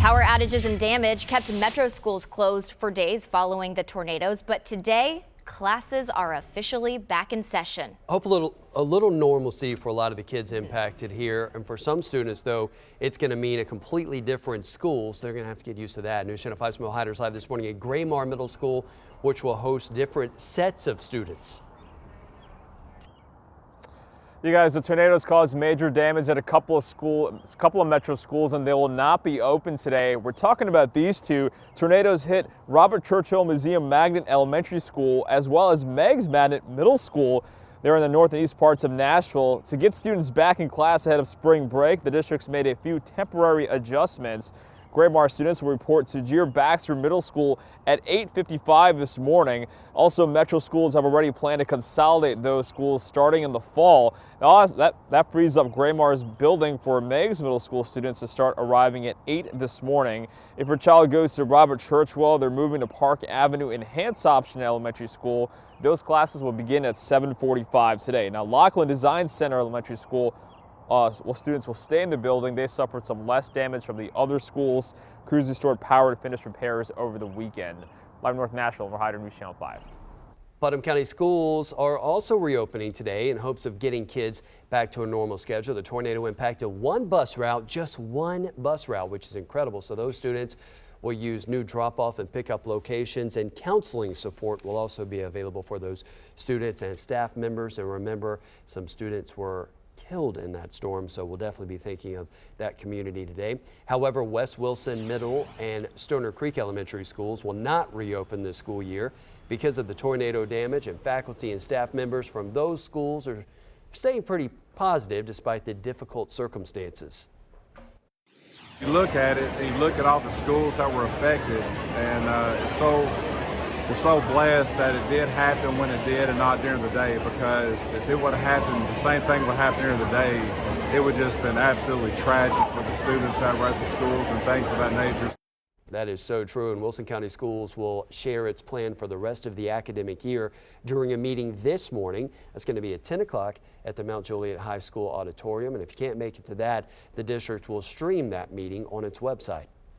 Power outages and damage kept metro schools closed for days following the tornadoes, but today classes are officially back in session. I hope a little normalcy for a lot of the kids impacted here, and for some students though it's going to mean a completely different school, so they're going to have to get used to that. News Channel 5's Mo Hiders live this morning at Graymar Middle School, which will host different sets of students. You guys, the tornadoes caused major damage at a couple of metro schools, and they will not be open today. We're talking about these two. Tornadoes hit Robert Churchill Museum Magnet Elementary School as well as Meigs Magnet Middle School. They're in the north and east parts of Nashville. To get students back in class ahead of spring break, the district's made a few temporary adjustments. Graymar students will report to Jeer Baxter Middle School at 8:55 this morning. Also, metro schools have already planned to consolidate those schools starting in the fall. Now, that frees up Graymar's building for Meigs Middle School students to start arriving at 8 this morning. If your child goes to Robert Churchill, they're moving to Park Avenue Enhanced Option Elementary School. Those classes will begin at 7:45 today. Now, Laughlin Design Center Elementary School, students will stay in the building. They suffered some less damage from the other schools. Crews restored power to finish repairs over the weekend. Live in North Nashville, for Hider News Channel 5. Putnam County schools are also reopening today in hopes of getting kids back to a normal schedule. The tornado impacted just one bus route, which is incredible. So those students will use new drop-off and pickup locations, and counseling support will also be available for those students and staff members. And remember, some students were killed in that storm, so we'll definitely be thinking of that community today. However, West Wilson Middle and Stoner Creek Elementary schools will not reopen this school year because of the tornado damage, and faculty and staff members from those schools are staying pretty positive despite the difficult circumstances. You look at it, you look at all the schools that were affected, and we're so blessed that it did happen when it did and not during the day, because if it would have happened, the same thing would happen during the day, it would just been absolutely tragic for the students that were at the schools and things of that nature. That is so true, and Wilson County Schools will share its plan for the rest of the academic year during a meeting this morning. That's going to be at 10 o'clock at the Mount Juliet High School auditorium, and if you can't make it to that, the district will stream that meeting on its website.